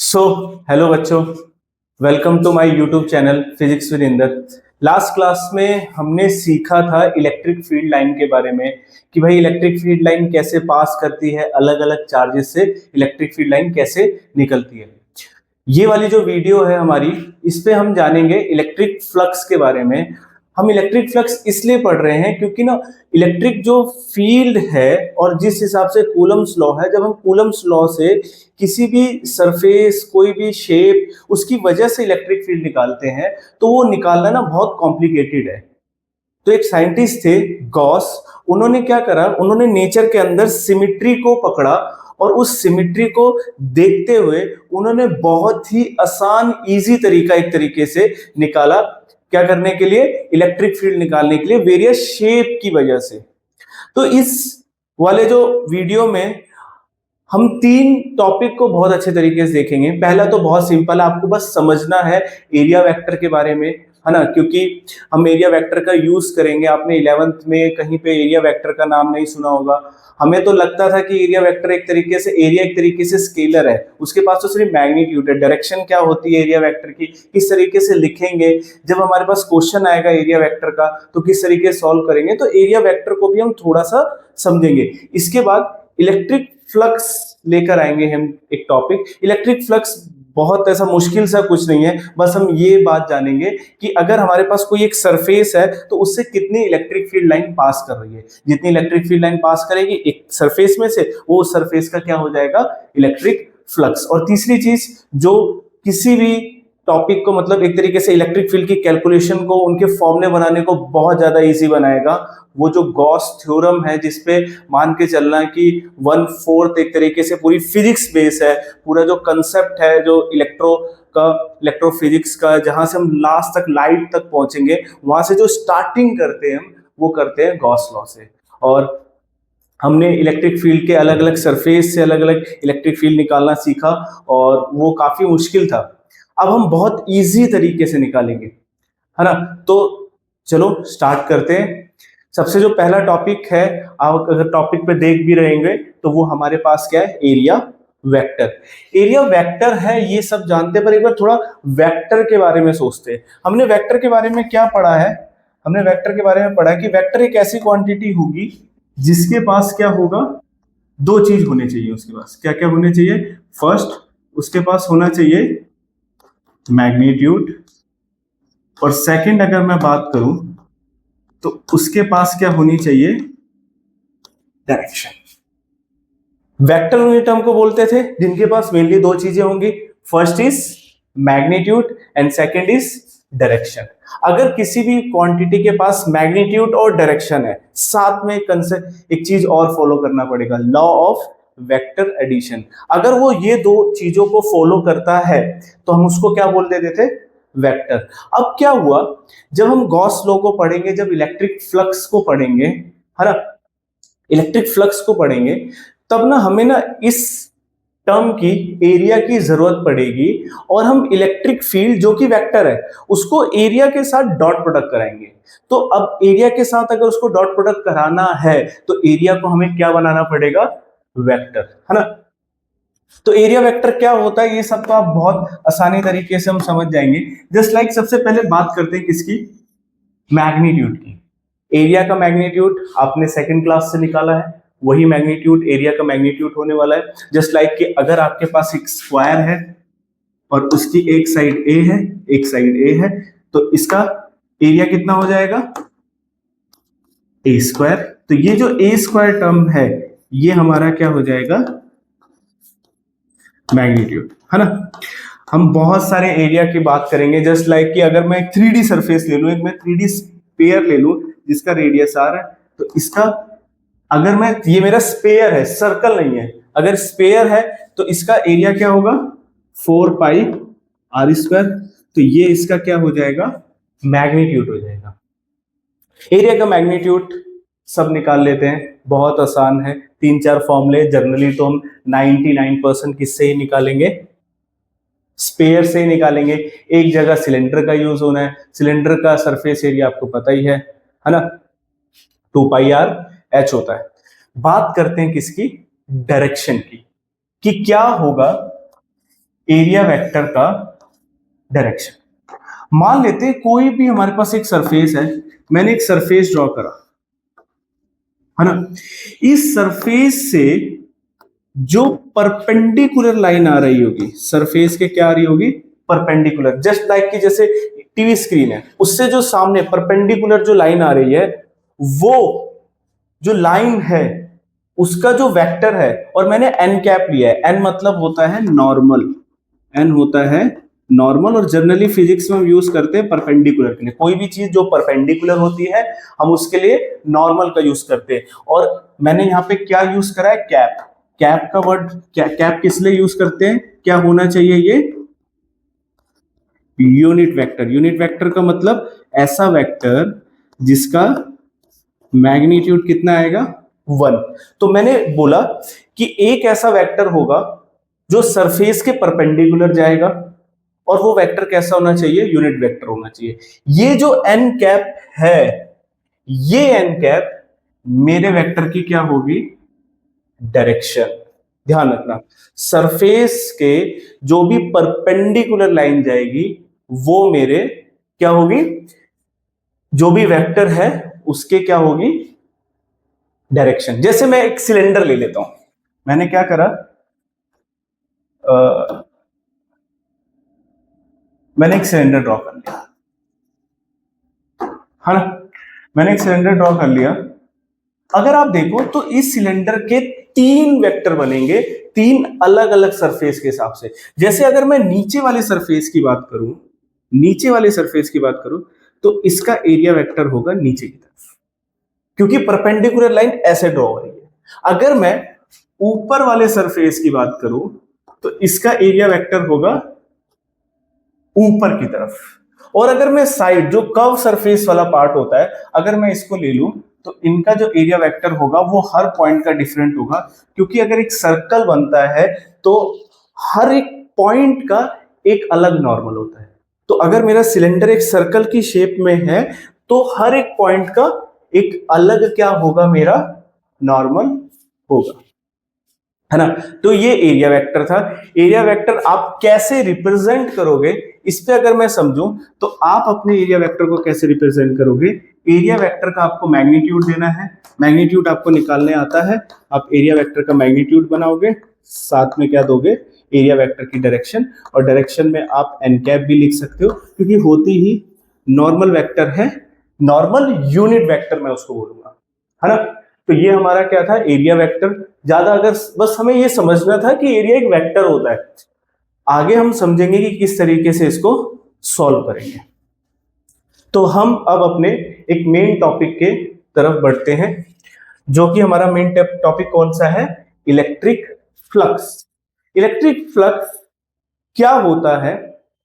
सो hello बच्चों, welcome to my YouTube channel physics with Inder. Last class में हमने सीखा था इलेक्ट्रिक फील्ड लाइन के बारे में कि भाई इलेक्ट्रिक फील्ड लाइन कैसे पास करती है, अलग अलग चार्जेस से इलेक्ट्रिक फील्ड लाइन कैसे निकलती है। ये वाली जो वीडियो है हमारी, इस पे हम जानेंगे इलेक्ट्रिक फ्लक्स के बारे में। हम इलेक्ट्रिक फ्लक्स इसलिए पढ़ रहे हैं क्योंकि ना इलेक्ट्रिक जो फील्ड है और जिस हिसाब से कूलम्स लॉ है, जब हम कूलम्स लॉ से किसी भी सरफेस, कोई भी शेप, उसकी वजह से इलेक्ट्रिक फील्ड निकालते हैं तो वो निकालना ना बहुत कॉम्प्लिकेटेड है। तो एक साइंटिस्ट थे गॉस, उन्होंने क्या करा, उन्होंने नेचर के अंदर सिमिट्री को पकड़ा और उस सिमिट्री को देखते हुए उन्होंने बहुत ही आसान इजी तरीका एक तरीके से निकाला। क्या करने के लिए? इलेक्ट्रिक फील्ड निकालने के लिए वेरियस शेप की वजह से। तो इस वाले जो वीडियो में हम तीन टॉपिक को बहुत अच्छे तरीके से देखेंगे। पहला तो बहुत सिंपल है, आपको बस समझना है एरिया वेक्टर के बारे में, है ना, क्योंकि हम एरिया वेक्टर का यूज करेंगे। आपने 11th में कहीं पे एरिया वेक्टर का नाम नहीं सुना होगा। हमें तो लगता था कि एरिया वेक्टर एक तरीके से, एरिया एक तरीके से स्केलर है, उसके पास तो सिर्फ मैग्नीट्यूड है। डायरेक्शन क्या होती है एरिया वेक्टर की, किस तरीके से लिखेंगे, जब हमारे पास क्वेश्चन आएगा एरिया वेक्टर का तो किस तरीके से सॉल्व करेंगे, तो एरिया वेक्टर को भी हम थोड़ा सा समझेंगे। इसके बाद इलेक्ट्रिक फ्लक्स लेकर आएंगे हम एक टॉपिक। इलेक्ट्रिक फ्लक्स बहुत ऐसा मुश्किल सा कुछ नहीं है, बस हम ये बात जानेंगे कि अगर हमारे पास कोई एक सरफेस है तो उससे कितनी इलेक्ट्रिक फील्ड लाइन पास कर रही है। जितनी इलेक्ट्रिक फील्ड लाइन पास करेगी एक सरफेस में से, वो सरफेस का क्या हो जाएगा? Electric flux. और तीसरी चीज जो किसी भी टॉपिक को, मतलब एक तरीके से इलेक्ट्रिक फील्ड की कैलकुलेशन को, उनके फॉर्मूले बनाने को बहुत ज्यादा इजी बनाएगा, वो जो गॉस थ्योरम है, जिसपे मान के चलना कि 1/4 एक तरीके से पूरी फिजिक्स बेस है। पूरा जो कंसेप्ट है जो इलेक्ट्रोफिजिक्स का, जहां से हम लास्ट तक लाइट तक पहुंचेंगे, वहां से जो स्टार्टिंग करते हैं हम, वो करते हैं गॉस लॉ से। और हमने इलेक्ट्रिक फील्ड के अलग अलग सरफेस से अलग अलग इलेक्ट्रिक फील्ड निकालना सीखा और वो काफी मुश्किल था। अब हम बहुत इजी तरीके से निकालेंगे, है ना। तो चलो स्टार्ट करते हैं। सबसे जो पहला टॉपिक है, आप अगर टॉपिक पे देख भी रहेंगे तो वो हमारे पास क्या है? Area vector. एरिया वेक्टर है, ये सब जानते हैं, पर एक बार थोड़ा वेक्टर के बारे में सोचते हैं। हमने वेक्टर के बारे में क्या पढ़ा है? हमने वेक्टर के बारे में पढ़ा कि वेक्टर एक ऐसी क्वांटिटी होगी जिसके पास क्या होगा? दो चीज होने चाहिए उसके पास। क्या क्या होने चाहिए? फर्स्ट, उसके पास होना चाहिए मैग्नीट्यूड, और सेकंड अगर मैं बात करूं तो उसके पास क्या होनी चाहिए? डायरेक्शन। वेक्टर यूनिट हमको बोलते थे जिनके पास मेनली दो चीजें होंगी, first is magnitude and second is direction. अगर किसी भी क्वांटिटी के पास मैग्नीट्यूड और डायरेक्शन है, साथ में एक चीज और फॉलो करना पड़ेगा, लॉ ऑफ वेक्टर एडिशन। अगर वो ये दो चीजों को फॉलो करता है तो हम उसको क्या बोल देते थे? वेक्टर। अब क्या हुआ, जब हम गॉस लॉ को पढ़ेंगे, जब इलेक्ट्रिक फ्लक्स को पढ़ेंगे, है ना, इलेक्ट्रिक फ्लक्स को पढ़ेंगे, तब ना हमें ना इस टर्म की, एरिया की जरूरत पड़ेगी और हम इलेक्ट्रिक फील्ड जो कि वेक्टर है उसको एरिया के साथ डॉट प्रोडक्ट कराएंगे। तो अब एरिया के साथ अगर उसको डॉट प्रोडक्ट कराना है तो एरिया को हमें क्या बनाना पड़ेगा? वेक्टर, है ना। तो एरिया वेक्टर क्या होता है, ये सब तो आप बहुत आसानी तरीके से हम समझ जाएंगे। जस्ट लाइक सबसे पहले बात करते हैं किसकी? मैग्नीट्यूड की। एरिया का मैग्नीट्यूड आपने सेकंड क्लास से निकाला है, वही मैग्नीट्यूड एरिया का मैग्नीट्यूड होने वाला है। जस्ट लाइक कि अगर आपके पास एक स्क्वायर है और उसकी एक साइड ए है, एक साइड ए है, तो इसका एरिया कितना हो जाएगा? ए स्क्वायर। तो ये जो ए स्क्वायर टर्म है, ये हमारा क्या हो जाएगा? मैग्नीट्यूड, है ना। हम बहुत सारे एरिया की बात करेंगे। जस्ट लाइक कि अगर मैं एक 3D सरफेस ले लूं, एक मैं 3D स्फीयर ले लूं जिसका रेडियस आर है, तो इसका, अगर मैं, ये मेरा स्फीयर है, सर्कल नहीं है, अगर स्फीयर है तो इसका एरिया क्या होगा? 4 पाई आर स्क्वायर। तो ये इसका क्या हो जाएगा? मैग्नीट्यूड हो जाएगा। एरिया का मैग्नीट्यूड सब निकाल लेते हैं, बहुत आसान है। 3-4 फॉर्मूले, जनरली तो हम 99% किससे ही निकालेंगे? स्पेयर से ही निकालेंगे। एक जगह सिलेंडर का यूज होना है, सिलेंडर का सरफेस एरिया आपको पता ही है ना, 2πr/h होता है। बात करते हैं किसकी? डायरेक्शन की, कि क्या होगा एरिया वेक्टर का डायरेक्शन। मान लेते हैं कोई भी हमारे पास एक सरफेस है, मैंने एक सरफेस ड्रॉ करा है ना, इस सरफेस से जो परपेंडिकुलर लाइन आ रही होगी, सरफेस के क्या आ रही होगी, परपेंडिकुलर, जस्ट लाइक कि जैसे टीवी स्क्रीन है, उससे जो सामने परपेंडिकुलर जो लाइन आ रही है, वो जो लाइन है उसका जो वेक्टर है, और मैंने एन कैप लिया है, एन मतलब होता है नॉर्मल, एन होता है नॉर्मल, और जनरली फिजिक्स में हम यूज करते हैं परपेंडिकुलर के लिए, कोई भी चीज जो परपेंडिकुलर होती है हम उसके लिए नॉर्मल का यूज करते हैं। और मैंने यहाँ पे क्या यूज करा है, कैप, कैप का वर्ड, कैप किस लिए यूज करते हैं, क्या होना चाहिए, ये यूनिट वेक्टर। यूनिट वेक्टर का मतलब ऐसा वेक्टर जिसका मैग्नीट्यूड कितना आएगा, 1। तो मैंने बोला कि एक ऐसा वेक्टर होगा जो सरफेस के परपेंडिकुलर जाएगा, और वो वेक्टर कैसा होना चाहिए, यूनिट वेक्टर होना चाहिए। ये जो एन कैप है, ये एन कैप मेरे वेक्टर की क्या होगी, डायरेक्शन। ध्यान रखना, सरफेस के जो भी परपेंडिकुलर लाइन जाएगी वो मेरे क्या होगी, जो भी वेक्टर है उसके क्या होगी, डायरेक्शन। जैसे मैं एक सिलेंडर ले लेता हूं, मैंने क्या करा, मैंने एक सिलेंडर ड्रॉ कर लिया है ना, मैंने एक सिलेंडर ड्रॉ कर लिया। अगर आप देखो तो इस सिलेंडर के 3 वेक्टर बनेंगे, 3 अलग अलग सरफेस के हिसाब से। जैसे अगर मैं नीचे वाले सरफेस की बात करूं, नीचे वाले सरफेस की बात करूं, तो इसका एरिया वेक्टर होगा नीचे की तरफ, क्योंकि परपेंडिकुलर लाइन ऐसे ड्रॉ हो रही है। अगर मैं ऊपर वाले सरफेस की बात करूं तो इसका एरिया वेक्टर होगा ऊपर की तरफ। और अगर मैं साइड, जो कर्व सरफेस वाला पार्ट होता है, अगर मैं इसको ले लूं तो इनका जो एरिया वेक्टर होगा वो हर पॉइंट का डिफरेंट होगा, क्योंकि अगर एक सर्कल बनता है तो हर एक पॉइंट का एक अलग नॉर्मल होता है। तो अगर मेरा सिलेंडर एक सर्कल की शेप में है तो हर एक पॉइंट का एक अलग क्या होगा, मेरा नॉर्मल होगा, है ना। तो ये एरिया वेक्टर था। एरिया वेक्टर आप कैसे रिप्रेजेंट करोगे, इस पे अगर मैं समझूं तो आप अपने एरिया वेक्टर को कैसे रिप्रेजेंट करोगे, एरिया वेक्टर का आपको मैग्नीट्यूड देना है, मैग्नीट्यूड आपको निकालने आता है, आप एरिया वेक्टर का मैग्नीट्यूड बनाओगे, साथ में क्या दोगे, एरिया वेक्टर की डायरेक्शन, और डायरेक्शन में आप एन कैप भी लिख सकते हो, क्योंकि होती ही नॉर्मल वेक्टर है, नॉर्मल यूनिट वेक्टर मैं उसको बोलूंगा, है ना। तो ये हमारा क्या था, एरिया वेक्टर। ज्यादा अगर बस हमें ये समझना था कि एरिया एक वेक्टर होता है, आगे हम समझेंगे कि किस तरीके से इसको सॉल्व करेंगे। तो हम अब अपने एक मेन टॉपिक के तरफ बढ़ते हैं, जो कि हमारा मेन टॉपिक कौन सा है, इलेक्ट्रिक फ्लक्स। इलेक्ट्रिक फ्लक्स क्या होता है,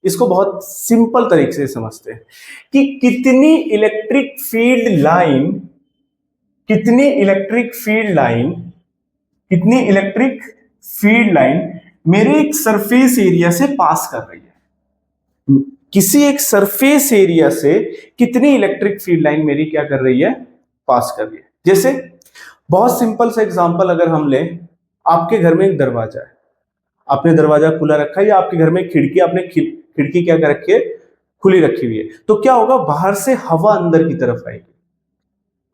इसको बहुत सिंपल तरीके से समझते हैं कि कितनी इलेक्ट्रिक फील्ड लाइन, कितनी इलेक्ट्रिक फील्ड लाइन, कितनी इलेक्ट्रिक फील्ड लाइन मेरे एक सरफेस एरिया से पास कर रही है, किसी एक सरफेस एरिया से कितनी इलेक्ट्रिक फील्ड लाइन मेरी क्या कर रही है, पास कर रही है। जैसे बहुत सिंपल सा एग्जांपल अगर हम लें, आपके घर में एक दरवाजा है, आपने दरवाजा खुला रखा है, या आपके घर में खिड़की, आपने खिड़की क्या कर रखी है, खुली रखी हुई है, तो क्या होगा, बाहर से हवा अंदर की तरफ आएगी,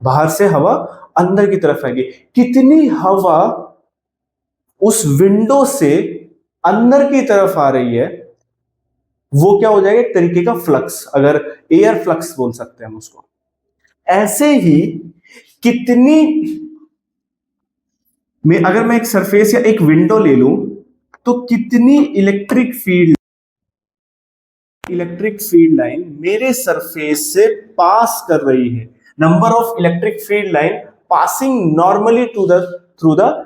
बाहर से हवा अंदर की तरफ आएगी। कितनी हवा उस विंडो से अंदर की तरफ आ रही है, वो क्या हो जाएगा, एक तरीके का फ्लक्स, अगर एयर फ्लक्स बोल सकते हैं हम उसको। ऐसे ही कितनी में अगर मैं एक सरफेस या एक विंडो ले लूं तो कितनी इलेक्ट्रिक फील्ड लाइन मेरे सरफेस से पास कर रही है, number of electric field line passing normally through the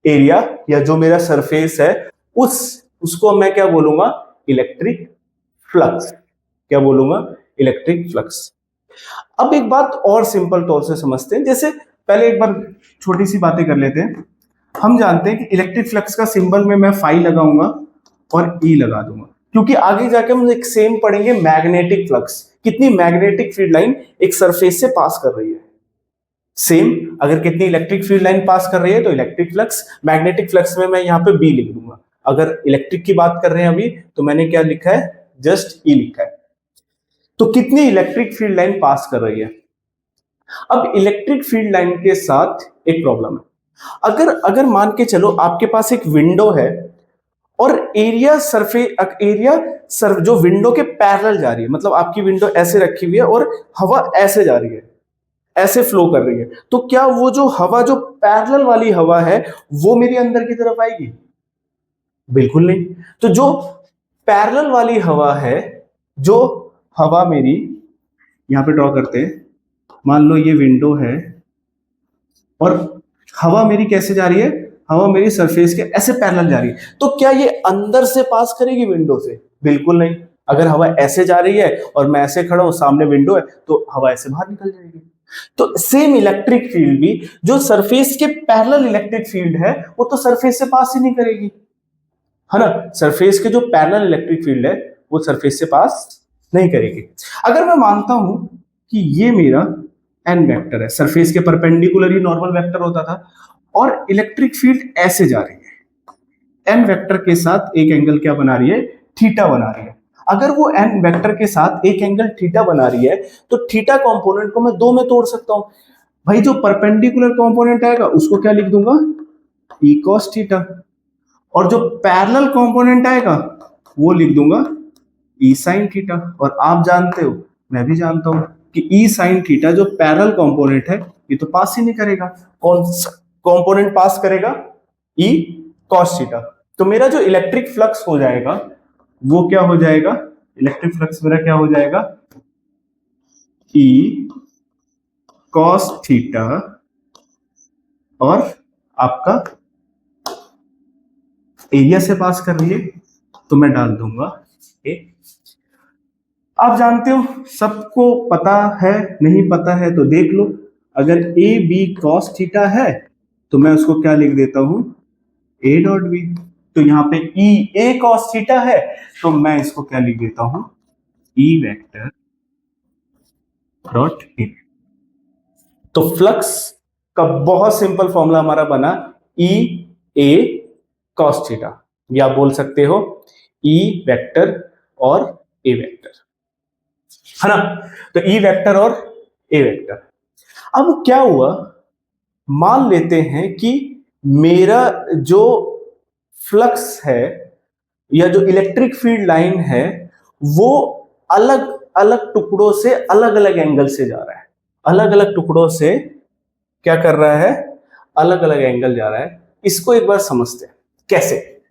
area, या जो मेरा सरफेस है उसको मैं क्या बोलूंगा, इलेक्ट्रिक फ्लक्स। क्या बोलूंगा, इलेक्ट्रिक फ्लक्स। अब एक बात और सिंपल तौर से समझते हैं, जैसे पहले एक बार छोटी सी बातें कर लेते हैं। हम जानते हैं कि इलेक्ट्रिक फ्लक्स का सिंबल में मैं फाई लगाऊंगा और ई लगा दूंगा, क्योंकि आगे जाके हम एक सेम पढ़ेंगे, मैग्नेटिक फ्लक्स, कितनी मैग्नेटिक फील्ड लाइन एक सरफेस से पास कर रही है। सेम, अगर कितनी इलेक्ट्रिक फील्ड लाइन पास कर रही है तो इलेक्ट्रिक फ्लक्स, मैग्नेटिक फ्लक्स में मैं यहाँ पे बी लिख दूंगा। अगर इलेक्ट्रिक की बात कर रहे हैं अभी, तो मैंने क्या लिखा है, जस्ट ई लिखा है। तो कितनी इलेक्ट्रिक फील्ड लाइन पास कर रही है। अब इलेक्ट्रिक फील्ड लाइन के साथ एक प्रॉब्लम है। अगर अगर मान के चलो आपके पास एक विंडो है और जो विंडो के पैरेलल जा रही है, मतलब आपकी विंडो ऐसे रखी हुई है और हवा ऐसे जा रही है, ऐसे फ्लो कर रही है, तो क्या वो जो हवा, जो पैरेलल वाली हवा है, वो मेरी अंदर की तरफ आएगी? बिल्कुल नहीं। तो जो पैरेलल वाली हवा है, जो हवा मेरी, यहां पे ड्रॉ करते हैं, मान लो ये विंडो है और हवा मेरी कैसे जा रही है, हवा मेरी सरफेस के ऐसे पैरेलल जा रही है, तो क्या ये अंदर से पास करेगी विंडो से? बिल्कुल नहीं। अगर हवा ऐसे जा रही है और मैं ऐसे खड़ा हूं, सामने विंडो है, तो हवा ऐसे बाहर निकल जाएगी। तो सेम इलेक्ट्रिक फील्ड भी, जो सरफेस के पैरेलल इलेक्ट्रिक फील्ड है, वो तो सरफेस से पास ही नहीं करेगी, है ना। सरफेस के जो पैरेलल इलेक्ट्रिक फील्ड है, वो सरफेस से पास नहीं करेगी। अगर मैं मानता हूं कि ये मेरा एन वेक्टर है, सरफेस के परपेंडिकुलर ही नॉर्मल वेक्टर होता था, और इलेक्ट्रिक फील्ड ऐसे जा रही है, एन वेक्टर के साथ एक एंगल क्या बना रही है, थीटा बना रही है। अगर वो एन वेक्टर के साथ एक एंगल थीटा बना रही है, तो थीटा कंपोनेंट को मैं दो में तोड़ सकता हूं। भाई जो परपेंडिकुलर कंपोनेंट आएगा उसको क्या लिख दूंगा, ई कॉस थीटा, और जो पैरेलल कंपोनेंट आएगा वो लिख दूंगा ई साइन थीटा। और आप जानते हो, मैं भी जानता हूं कि ई साइन थीटा जो पैरेलल कंपोनेंट है, ये तो पास ही नहीं करेगा। कौन कंपोनेंट पास करेगा, ई कॉस थीटा। तो मेरा जो इलेक्ट्रिक फ्लक्स हो जाएगा वो क्या हो जाएगा, इलेक्ट्रिक फ्लक्स मेरा क्या हो जाएगा, ई कॉस थीटा, और आपका एरिया से पास कर रही है, तो मैं डाल दूंगा ए। आप जानते हो, सबको पता है, नहीं पता है तो देख लो। अगर ए बी कॉस थीटा है, तो मैं उसको क्या लिख देता हूं, ए डॉट बी। तो यहां पे ई ए कॉस थीटा है, तो मैं इसको क्या लिख देता हूं, ई वेक्टर डॉट ए। तो फ्लक्स का बहुत सिंपल फॉर्मूला हमारा बना, ई ए कॉस थीटा, या आप बोल सकते हो ई वेक्टर और ए वेक्टर, है ना। तो ई वेक्टर और ए वेक्टर। अब क्या हुआ, मान लेते हैं कि मेरा जो फ्लक्स है या जो इलेक्ट्रिक फील्ड लाइन है, वो अलग अलग टुकड़ों से अलग अलग एंगल से जा रहा है, अलग अलग टुकड़ों से क्या कर रहा है, अलग अलग एंगल जा रहा है। इसको एक बार समझते हैं कैसे।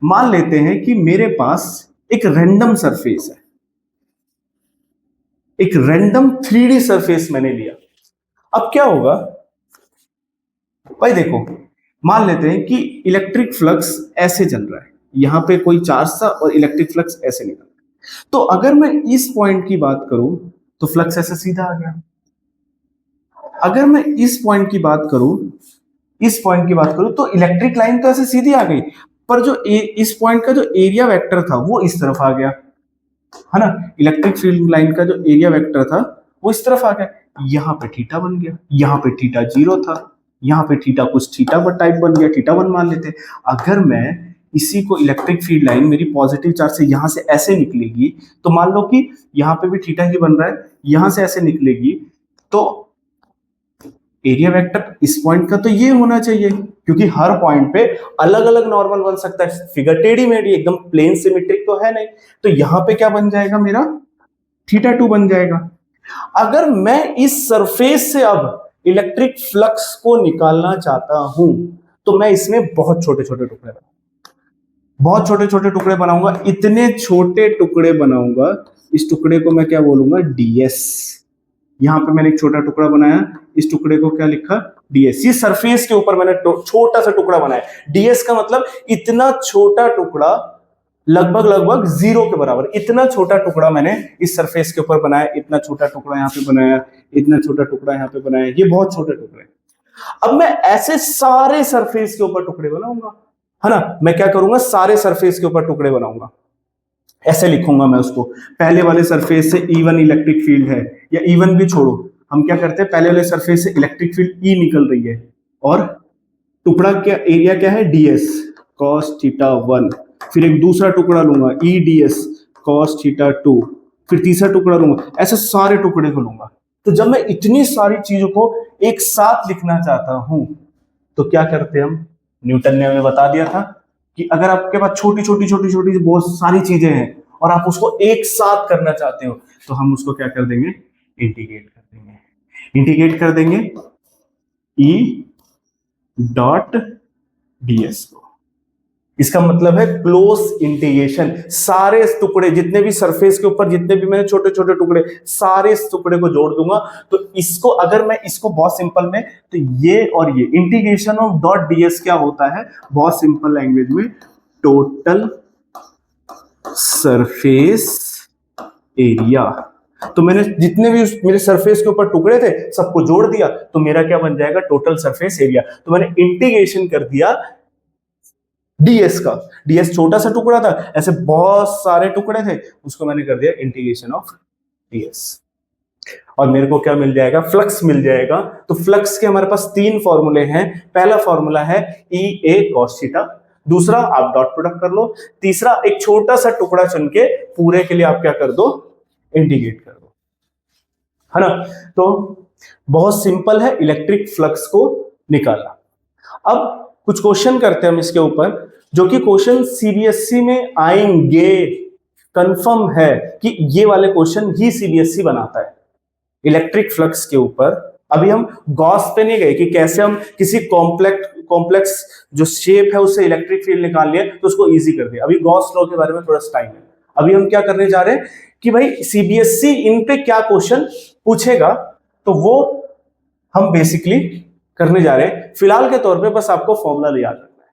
मान लेते हैं कि मेरे पास एक रैंडम सरफेस है, एक रैंडम 3D सरफेस मैंने लिया। अब क्या होगा भाई, देखो, मान लेते हैं कि इलेक्ट्रिक फ्लक्स ऐसे चल रहा है, यहां पे कोई चार्ज था और इलेक्ट्रिक फ्लक्स ऐसे निकल रहा है। तो अगर मैं इस पॉइंट की बात करूं तो फ्लक्स ऐसे सीधा आ गया। अगर मैं इस पॉइंट की बात करूं, इस पॉइंट की बात करूं, तो इलेक्ट्रिक लाइन तो ऐसे सीधी आ गई, पर जो इस पॉइंट का जो एरिया वेक्टर था वो इस तरफ आ गया, है ना। इलेक्ट्रिक फील्ड लाइन का जो एरिया वेक्टर था वो इस तरफ आ गया, यहां पे थीटा बन गया, यहां पे थीटा 0 था, यहां पे थीटा कुछ थीटा पर टाइप बन गया, थीटा 1 मान लेते। अगर मैं इसी को इलेक्ट्रिक फील्ड लाइन मेरी पॉजिटिव चार्ज से यहां से ऐसे निकलेगी, तो मान लो कि यहां पे भी थीटा ही बन रहा है, यहां से ऐसे निकलेगी, तो एरिया वेक्टर इस पॉइंट का तो ये होना चाहिए, क्योंकि हर पॉइंट पे अलग अलग नॉर्मल बन सकता है, फिगर टेढ़ी मेढ़ी, एकदम प्लेन सिमेट्रिक तो है नहीं। तो यहां पे क्या बन जाएगा, मेरा θ2 बन जाएगा। अगर मैं इस सरफेस से अब इलेक्ट्रिक फ्लक्स को निकालना चाहता हूं, तो मैं इसमें बहुत छोटे छोटे टुकड़े बनाऊंगा, बहुत छोटे छोटे टुकड़े बनाऊंगा, इतने छोटे टुकड़े बनाऊंगा, इस टुकड़े को मैं क्या बोलूंगा, डीएस। यहां पे मैंने एक छोटा टुकड़ा बनाया, इस टुकड़े को क्या लिखा, डीएस। ये सरफेस के ऊपर मैंने छोटा सा टुकड़ा बनाया। डीएस का मतलब इतना छोटा टुकड़ा, लगभग लगभग 0 के बराबर, इतना छोटा टुकड़ा मैंने इस सरफेस के ऊपर बनाया, इतना छोटा टुकड़ा यहाँ पे बनाया, इतना छोटा टुकड़ा यहाँ पे बनाया, ये बहुत छोटे टुकड़े। अब मैं ऐसे सारे सरफेस के ऊपर टुकड़े बनाऊंगा, है ना। मैं क्या करूंगा, सारे सरफेस के ऊपर टुकड़े बनाऊंगा, ऐसे लिखूंगा मैं उसको। पहले वाले सरफेस से E1 इलेक्ट्रिक फील्ड है, या E1 भी छोड़ो, हम क्या करते हैं, पहले वाले सरफेस से इलेक्ट्रिक फील्ड E निकल रही है, और टुकड़ा क्या, एरिया क्या है, ds cos θ1, फिर एक दूसरा टुकड़ा लूंगा E D S cos theta 2, फिर तीसरा टुकड़ा लूंगा, ऐसे सारे टुकड़े को लूंगा। तो जब मैं इतनी सारी चीजों को एक साथ लिखना चाहता हूं तो क्या करते हम, न्यूटन ने हमें बता दिया था कि अगर आपके पास छोटी छोटी छोटी छोटी बहुत सारी चीजें हैं और आप उसको एक साथ करना चाहते हो तो हम उसको क्या कर देंगे, इंटीग्रेट कर देंगे। इंटीग्रेट कर देंगे ई डॉट डीएस को। इसका मतलब है क्लोज इंटीग्रेशन। सारे टुकड़े जितने भी सरफेस के ऊपर जितने भी मैंने छोटे छोटे टुकड़े, सारे इस टुकड़े को जोड़ दूंगा। तो इसको अगर मैं इसको बहुत सिंपल में, तो ये और ये इंटीग्रेशन ऑफ डॉट डीएस क्या होता है बहुत सिंपल लैंग्वेज में, टोटल सरफेस एरिया। तो मैंने जितने भी मेरे सरफेस के ऊपर टुकड़े थे सबको जोड़ दिया तो मेरा क्या बन जाएगा, टोटल सरफेस एरिया। तो मैंने इंटीग्रेशन कर दिया डीएस का। डीएस छोटा सा टुकड़ा था, ऐसे बहुत सारे टुकड़े थे, उसको मैंने कर दिया इंटीग्रेशन ऑफ डीएस। और मेरे को क्या मिल जाएगा, फ्लक्स मिल जाएगा। तो फ्लक्स के हमारे पास तीन फॉर्मूले हैं। पहला फॉर्मूला है ई ए कॉस थीटा, दूसरा आप डॉट प्रोडक्ट कर लो, तीसरा एक छोटा सा टुकड़ा चुन के पूरे के लिए आप क्या कर दो, इंटीग्रेट कर दो, है ना। तो बहुत सिंपल है इलेक्ट्रिक फ्लक्स को निकालना। अब कुछ क्वेश्चन करते हैं हम इसके ऊपर, जो कि क्वेश्चन सीबीएसई में आएंगे, कंफर्म है कि ये वाले क्वेश्चन ही सीबीएसई बनाता है इलेक्ट्रिक फ्लक्स के ऊपर। अभी हम गॉस पे नहीं गए कि कैसे हम किसी कॉम्प्लेक्स जो शेप है उससे इलेक्ट्रिक फील्ड निकाल लिए तो उसको इजी कर दिया। अभी गॉस लॉ के बारे में थोड़ा टाइम है। अभी हम क्या करने जा रहे हैं कि भाई सीबीएसई इन पे क्या क्वेश्चन पूछेगा तो वो हम बेसिकली करने जा रहे हैं। फिलहाल के तौर पे बस आपको फॉर्मूला याद रखना है,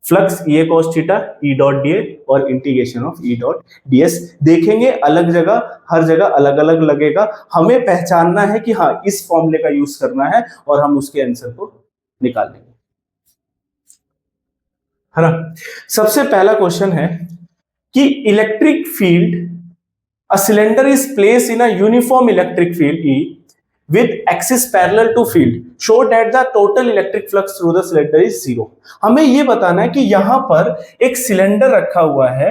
flux E cos theta E dot D और integration of E dot DS. देखेंगे अलग जगह, हर जगह अलग अलग लगेगा, हमें पहचानना है कि हाँ इस फॉर्मूले का यूज करना है और हम उसके आंसर को निकाल लेंगे, है ना। सबसे पहला क्वेश्चन है कि electric field, a cylinder is place in a uniform electric field E with axis parallel to field show that the total electric flux through the cylinder is zero। हमें यह बताना है कि यहां पर एक सिलेंडर रखा हुआ है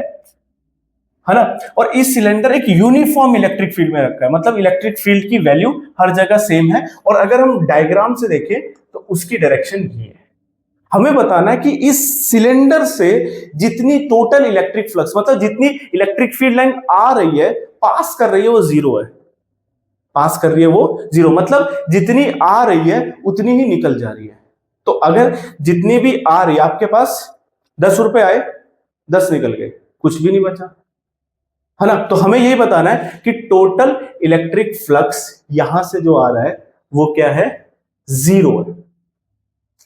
ना, और इस सिलेंडर एक यूनिफॉर्म इलेक्ट्रिक फील्ड में रखा है, मतलब इलेक्ट्रिक फील्ड की वैल्यू हर जगह सेम है। और अगर हम डायग्राम से देखें तो उसकी डायरेक्शन ये है। हमें बताना है कि इस सिलेंडर से जितनी टोटल इलेक्ट्रिक फ्लक्स, मतलब जितनी इलेक्ट्रिक फील्ड लाइन आ रही है, पास कर रही है, वो जीरो है। पास कर रही है वो जीरो, मतलब जितनी आ रही है उतनी ही निकल जा रही है। तो अगर जितनी भी आ रही है, आपके पास 10 रुपए आए, 10 निकल गए, कुछ भी नहीं बचा, है ना। तो हमें यही बताना है कि टोटल इलेक्ट्रिक फ्लक्स यहां से जो आ रहा है वो क्या है, जीरो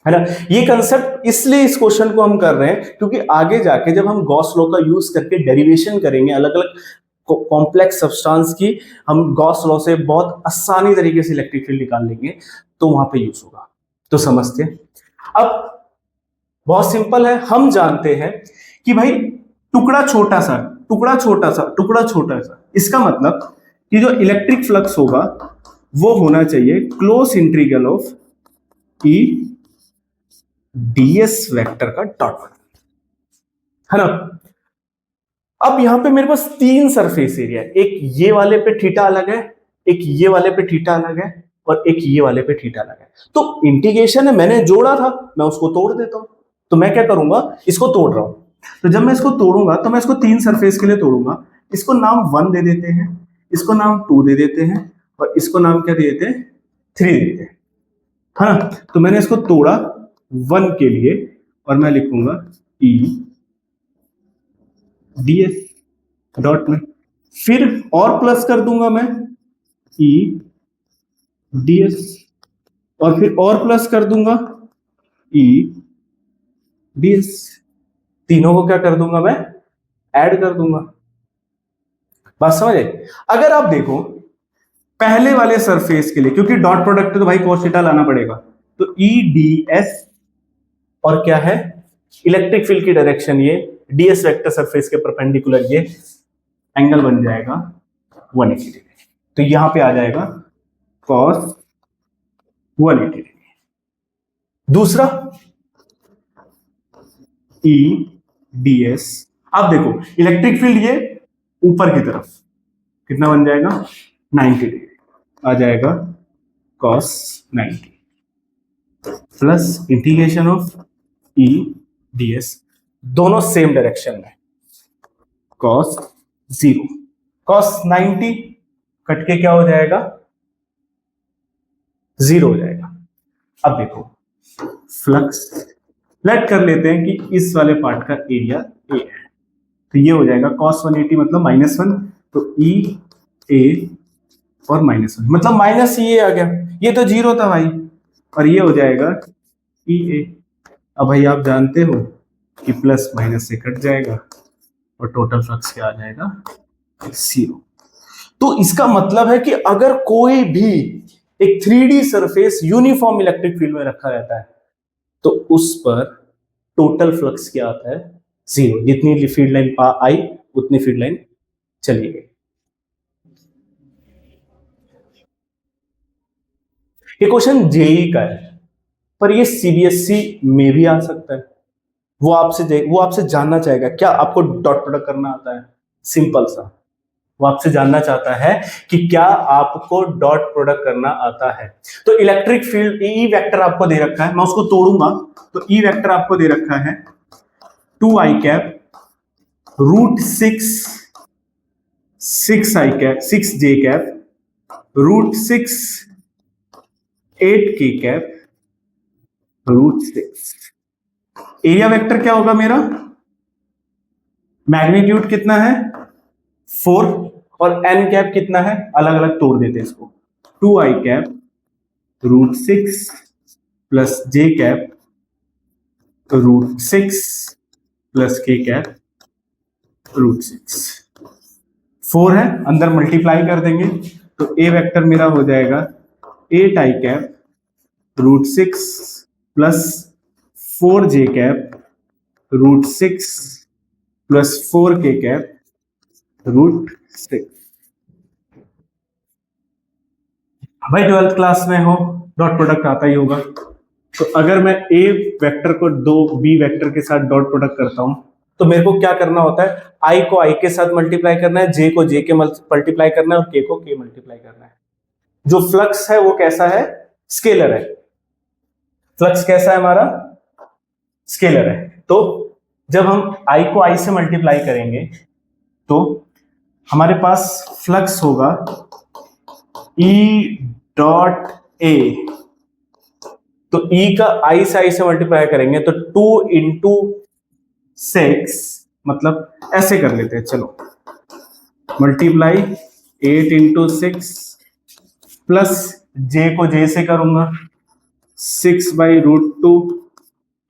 है ना। ये कंसेप्ट इसलिए इस क्वेश्चन को हम कर रहे हैं क्योंकि आगे जाके जब हम गॉस लॉ का यूज करके डेरिवेशन करेंगे अलग अलग कॉम्प्लेक्स सब्सटेंस की, हम गॉस लॉ से बहुत आसानी तरीके से इलेक्ट्रिक फील्ड निकाल लेंगे, तो वहां पे यूज होगा। तो समझते हैं। अब बहुत सिंपल है, हम जानते हैं कि भाई टुकड़ा छोटा सा, टुकड़ा छोटा सा, टुकड़ा छोटा सा, इसका मतलब कि जो इलेक्ट्रिक फ्लक्स होगा वो होना चाहिए close integral of E DS vector का डॉट, है ना। अब यहां पे मेरे पास तीन सरफेस एरिया है, एक ये वाले पे थीटा अलग है, एक ये वाले पे थीटा अलग है, और एक ये वाले पे थीटा अलग है। तो इंटीग्रेशन है, मैंने जोड़ा था, मैं उसको तोड़ देता हूं। तो मैं क्या करूंगा, इसको तोड़ रहा हूं। तो जब मैं इसको तोड़ूंगा तो मैं इसको तीन सरफेस के लिए तोड़ूंगा। इसको नाम 1 दे देते हैं, इसको नाम 2 दे देते हैं, और इसको नाम क्या दे देते हैं, 3 दे देते हैं, हाँ। तो मैंने इसको तोड़ा 1 के लिए और मैं लिखूंगा ई डीएस डॉट में, फिर और प्लस कर दूंगा मैं ई डीएस, और फिर और प्लस कर दूंगा ई डीएस। तीनों को क्या कर दूंगा मैं, ऐड कर दूंगा। बात समझे। अगर आप देखो पहले वाले सरफेस के लिए, क्योंकि डॉट प्रोडक्ट तो भाई cos थीटा लाना पड़ेगा, तो ई डीएस और क्या है, इलेक्ट्रिक फील्ड की डायरेक्शन ये डीएस वेक्टर सरफेस के परपेंडिकुलर, ये एंगल बन जाएगा 180 डिग्री। तो यहां पे आ जाएगा cos 180 डिग्री। दूसरा ई डीएस अब देखो इलेक्ट्रिक फील्ड ये ऊपर की तरफ कितना बन जाएगा 90 डिग्री आ जाएगा cos 90 plus integration of E ds दोनों सेम डायरेक्शन में cos 0 cos 90 कट के क्या हो जाएगा 0 हो जाएगा। अब देखो फ्लक्स लेट कर लेते हैं कि इस वाले पार्ट का एरिया ए है, तो ये हो जाएगा cos 180 मतलब -1, तो ई ए और -1 मतलब माइनस ये आ गया, ये तो 0 था भाई, और ये हो जाएगा ई ए। अब भाई आप जानते हो कि प्लस माइनस से कट जाएगा और टोटल फ्लक्स क्या आ जाएगा 0। तो इसका मतलब है कि अगर कोई भी एक 3D surface uniform electric field में रखा रहता है तो उस पर टोटल फ्लक्स क्या आता है 0। जितनी फील्ड लाइन आई उतनी फील्ड लाइन चली गई। ये क्वेश्चन जेई का है पर ये सीबीएसई में भी आ सकता है। वो आपसे जानना चाहेगा क्या आपको डॉट प्रोडक्ट करना आता है, सिंपल सा। वो आपसे जानना चाहता है कि क्या आपको डॉट प्रोडक्ट करना आता है। तो इलेक्ट्रिक फील्ड ई वेक्टर आपको दे रखा है, मैं उसको तोड़ूंगा तो ई वेक्टर आपको दे रखा है 2i cap root 6 i cap 6j cap root 6 8k cap root 6। Area vector क्या होगा मेरा, मैग्नीट्यूड कितना है 4 और n कैप कितना है, अलग अलग तोड़ देते हैं इसको, 2i cap root 6 plus j cap root 6 plus k cap root 6। 4 है अंदर मल्टीप्लाई कर देंगे तो a वेक्टर मेरा हो जाएगा 8i cap root 6 plus 4j cap root 6 plus 4k cap root 6। भाई 12th क्लास में हो डॉट प्रोडक्ट आता ही होगा। तो अगर मैं a वेक्टर को दो b वेक्टर के साथ डॉट प्रोडक्ट करता हूं तो मेरे को क्या करना होता है, i को i के साथ मल्टीप्लाई करना है, j को j के मल्टीप्लाई करना है और k को k मल्टीप्लाई करना है। जो फ्लक्स है वो कैसा है, स्केलर है। फ्लक्स कैसा है हमारा, स्केलर है। तो जब हम i को i से मल्टीप्लाई करेंगे तो हमारे पास फ्लक्स होगा E डॉट ए, तो E का i से मल्टीप्लाई करेंगे तो 2 इंटू 6 मतलब ऐसे कर लेते हैं, चलो मल्टीप्लाई 8 इंटू 6 प्लस j को j से करूंगा 6 बाई रूट 2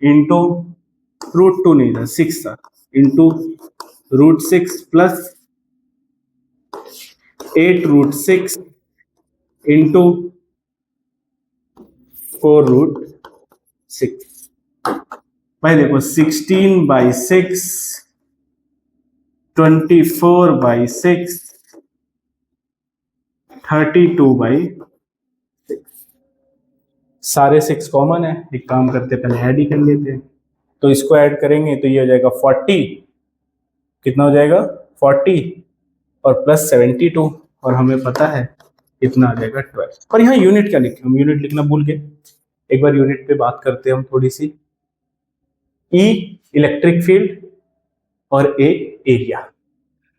इंटू रूट 2 नहीं था 6 था into root 6 plus 8 root 6 into 4 root 6। भाई देखो 16 बाई 6 24 बाई 6 32 बाई 6। सारे 6 कॉमन है, एक काम करते पहले ऐड ही कर लेते हैं। तो इसको ऐड करेंगे तो ये हो जाएगा 40, कितना हो जाएगा 40 और प्लस 72 और हमें पता है कितना आ जाएगा 12। और यहाँ यूनिट क्या लिखे, हम यूनिट लिखना भूल गए, एक बार यूनिट पे बात करते हैं हम थोड़ी सी। ई इलेक्ट्रिक फील्ड और ए एरिया।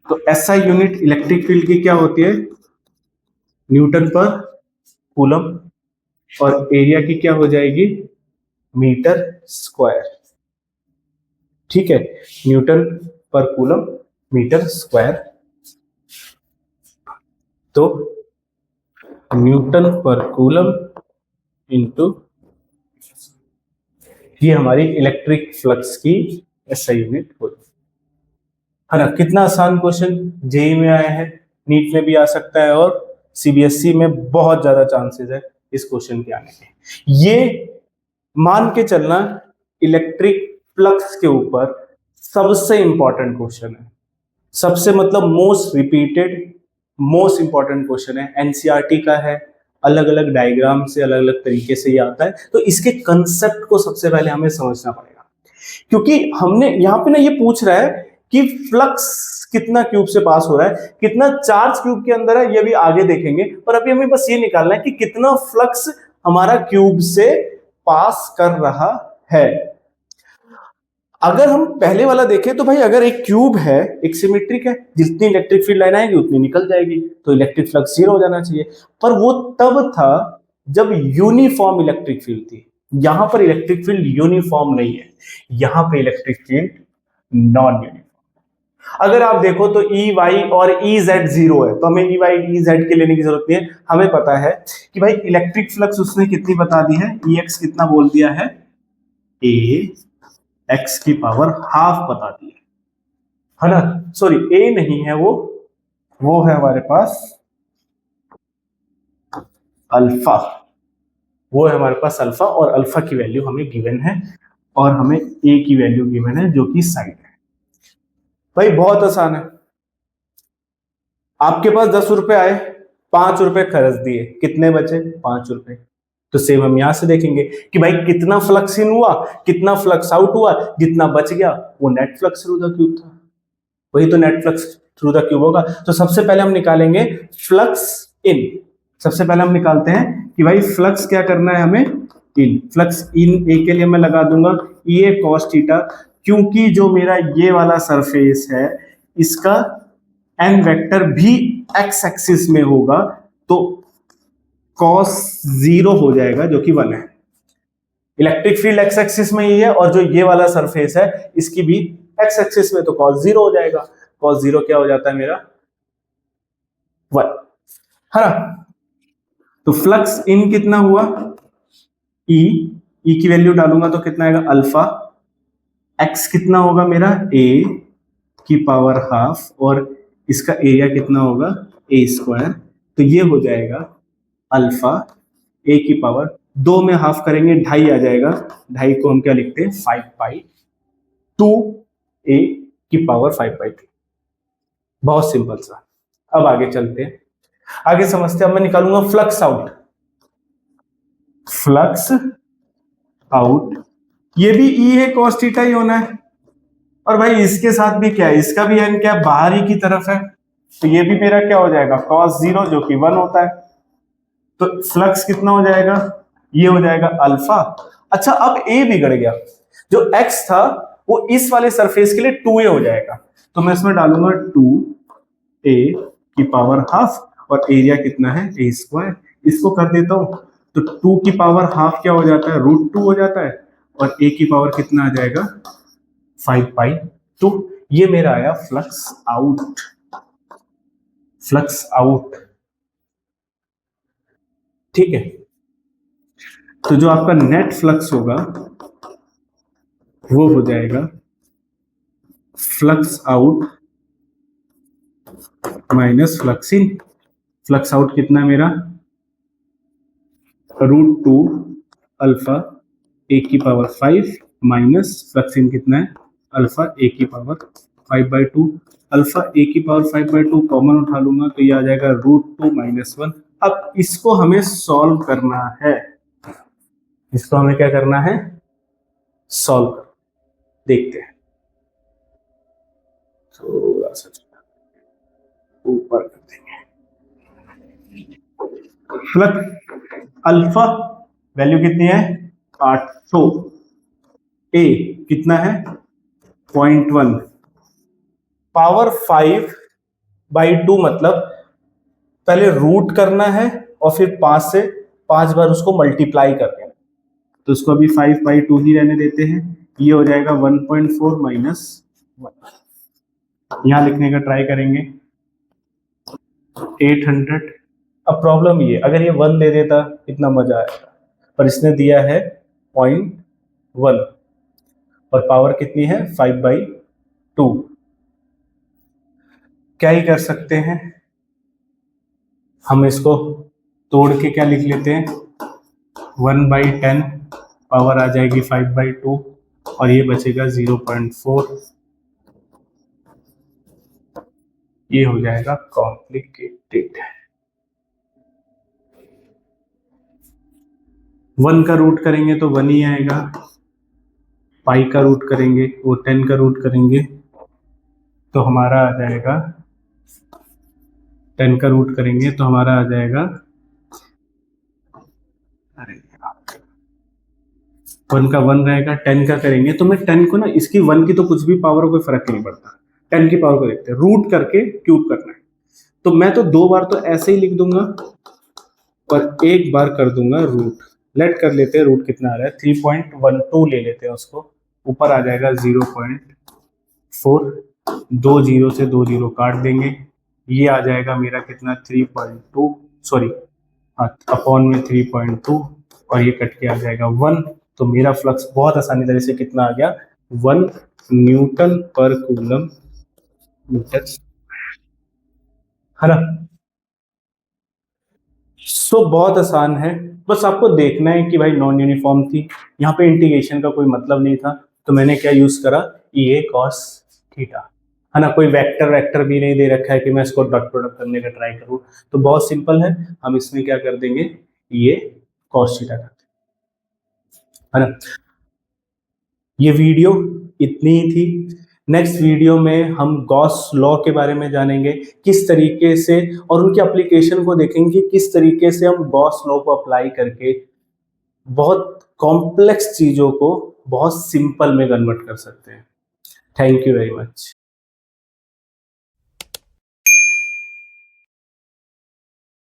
तो ऐसा यूनिट इलेक्ट्रिक फील्ड की क्या होती है, न्यूटन पर कूलम, और एरिया की क्या हो जाएगी मीटर स्क्वायर। ठीक है, न्यूटन पर कूलम मीटर स्क्वायर। तो न्यूटन पर कूलम इंटू ये हमारी इलेक्ट्रिक फ्लक्स की एसआई यूनिट होती है ना। कितना आसान क्वेश्चन, जेई में आया है, नीट में भी आ सकता है और सीबीएसई में बहुत ज्यादा चांसेस है इस क्वेश्चन के आने के। ये मान के चलना इलेक्ट्रिक फ्लक्स के ऊपर सबसे इंपॉर्टेंट क्वेश्चन है, सबसे मतलब most repeated most important question है, एनसीईआरटी का है, अलग अलग डायग्राम से अलग अलग तरीके से ये आता है। तो इसके कंसेप्ट को सबसे पहले हमें समझना पड़ेगा, क्योंकि हमने यहाँ पे ना ये पूछ रहा है कि फ्लक्स कितना क्यूब से पास हो रहा है, कितना चार्ज क्यूब के अंदर है ये भी आगे देखेंगे, पर अभी हमें बस ये निकालना है कि कितना फ्लक्स हमारा क्यूब से पास कर रहा है। अगर हम पहले वाला देखें तो भाई अगर एक क्यूब है, एक सिमेट्रिक है, जितनी इलेक्ट्रिक फील्ड लाइन आएगी उतनी निकल जाएगी, तो इलेक्ट्रिक फ्लक्स 0 हो जाना चाहिए। पर वो तब था जब यूनिफॉर्म इलेक्ट्रिक फील्ड थी। यहां पर इलेक्ट्रिक फील्ड यूनिफॉर्म नहीं है, यहां पे इलेक्ट्रिक फील्ड नॉन यूनिफॉर्म। अगर आप देखो तो ई वाई और ई जेड 0 है, तो हमें ई वाई ई जेड के लेने की जरूरत नहीं है। हमें पता है कि भाई इलेक्ट्रिक फ्लक्स उसने कितनी बता दी है, ई एक्स कितना बोल दिया है, ए एक्स की पावर हाफ बता दी है ना। सॉरी ए नहीं है, वो है हमारे पास अल्फा, वो है हमारे पास अल्फा, और अल्फा की वैल्यू हमें गिवन है और हमें ए की वैल्यू गिवन है जो कि साइड है। भाई बहुत आसान है, आपके पास 10 रुपए आए, 5 रुपए खर्च दिए, कितने बचे, 5 रुपए। तो सेम हम यहां से देखेंगे कि भाई कितना फ्लक्स इन हुआ, कितना फ्लक्स आउट हुआ, जितना बच गया वो net flux through the cube था, वही तो net flux through the cube होगा। तो सबसे पहले हम निकालेंगे फ्लक्स इन। सबसे पहले हम निकालते हैं कि भाई फ्लक्स क्या करना है हमें, इन। फ्लक्स इन ए के लिए मैं लगा दूंगा ये कॉस थीटा, क्योंकि जो मेरा ये वाला सरफेस है इसका एन वेक्टर भी एक्स एक्सिस में होगा, तो कॉस 0 हो जाएगा जो कि 1 है। इलेक्ट्रिक फील्ड एक्स एक्सिस में ही है और जो ये वाला सरफेस है इसकी भी एक्स एक्सिस में, तो कॉस 0 हो जाएगा। कॉस 0 क्या हो जाता है मेरा, 1 है ना। तो फ्लक्स इन कितना हुआ, ई की वैल्यू डालूंगा तो कितना आएगा अल्फा, एक्स कितना होगा मेरा ए की पावर हाफ, और इसका एरिया कितना होगा ए स्क्वायर, तो ये हो जाएगा अल्फा ए की पावर, 2 में हाफ करेंगे 2.5 आ जाएगा, 2.5 को हम क्या लिखते हैं 5/2 ए की पावर 5/2। बहुत सिंपल सा। अब आगे चलते हैं, आगे समझते हैं। अब मैं निकालूंगा फ्लक्स आउट। फ्लक्स आउट, ये भी ई है कॉस थीटा ही होना है, और भाई इसके साथ भी क्या है, इसका भी एन क्या बाहर ही की तरफ है, तो ये भी मेरा क्या हो जाएगा cos 0 जो कि 1 होता है। तो फ्लक्स कितना हो जाएगा, ये हो जाएगा अल्फा। अच्छा अब ए बिगड़ गया, जो x था वो इस वाले सरफेस के लिए 2a हो जाएगा, तो मैं इसमें डालूंगा 2a की पावर हाफ, और एरिया कितना है ए स्क्वायर। इसको कर देता हूं तो 2 की पावर हाफ क्या हो जाता है √2 हो जाता है, और a की पावर कितना आ जाएगा 5/2। ये मेरा आया फ्लक्स आउट। फ्लक्स आउट, ठीक है। तो जो आपका नेट फ्लक्स होगा वो हो जाएगा flux out minus flux in. Flux out कितना है मेरा √2 अल्फा ए की पावर 5 माइनस फ्लक्स इन कितना है अल्फा ए की पावर 5/2। अल्फा ए की पावर 5/2 कॉमन उठा लूंगा तो ये आ जाएगा √2 - 1। अब इसको हमें सॉल्व करना है, इसको हमें क्या करना है सॉल्व, देखते हैं। थोड़ा सा ऊपर कर देंगे। फ्लक्स अल्फा वैल्यू कितनी है 800, ए कितना है 0.1, पावर 5/2 मतलब पहले रूट करना है और फिर 5 से 5 बार उसको मल्टीप्लाई कर देना, तो उसको अभी 5/2 ही रहने देते हैं। ये हो जाएगा 1.4 - 1। यहां लिखने का ट्राई करेंगे 800। अब प्रॉब्लम ये, अगर ये 1 दे देता इतना मजा आएगा, पर इसने दिया है 0.1 और पावर कितनी है 5/2। क्या ही कर सकते हैं, हम इसको तोड़ के क्या लिख लेते हैं 1/10, पावर आ जाएगी 5/2 और ये बचेगा 0.4। ये हो जाएगा कॉम्प्लिकेटेड। 1 का रूट करेंगे तो 1 ही आएगा, पाई का रूट करेंगे वो 10 का रूट करेंगे तो हमारा आ जाएगा 10 का रूट करेंगे तो हमारा आ जाएगा, अरे 1 का 1 रहेगा, 10 का करेंगे तो मैं 10 को ना, इसकी 1 की तो कुछ भी पावर, कोई फर्क नहीं पड़ता, 10 की पावर को देखते हैं, रूट करके क्यूब करना है। तो मैं तो 2 बार तो ऐसे ही लिख दूंगा और एक बार कर दूंगा रूट। लेट कर लेते हैं रूट कितना आ रहा है, 3.12 ले लेते हैं उसको, ऊपर आ जाएगा 0.4, 2 जीरो से 2 जीरो काट देंगे, ये आ जाएगा मेरा कितना 3.2, सॉरी हाँ अपॉन में 3.2, और ये कट के आ जाएगा 1। तो मेरा फ्लक्स बहुत आसानी तरह से कितना आ गया, 1 न्यूटन पर कूलम मीटर, है ना। सो बहुत आसान है, बस आपको देखना है कि भाई नॉन यूनिफॉर्म थी, यहाँ पे इंटीग्रेशन का कोई मतलब नहीं था, तो मैंने क्या यूज करा, ये कॉस थीटा, है ना। कोई वेक्टर वेक्टर भी नहीं दे रखा है कि मैं इसको डॉट प्रोडक्ट करने का ट्राई करूँ, तो बहुत सिंपल है, हम इसमें क्या कर देंगे, ये कॉस थीटा कर देंगे, है ना। ये वीडियो इतनी ही थी। नेक्स्ट वीडियो में हम गॉस लॉ के बारे में जानेंगे, किस तरीके से, और उनकी एप्लीकेशन को देखेंगे, किस तरीके से हम गॉस लॉ को अप्लाई करके बहुत कॉम्प्लेक्स चीजों को बहुत सिंपल में कन्वर्ट कर सकते हैं। Thank you very much.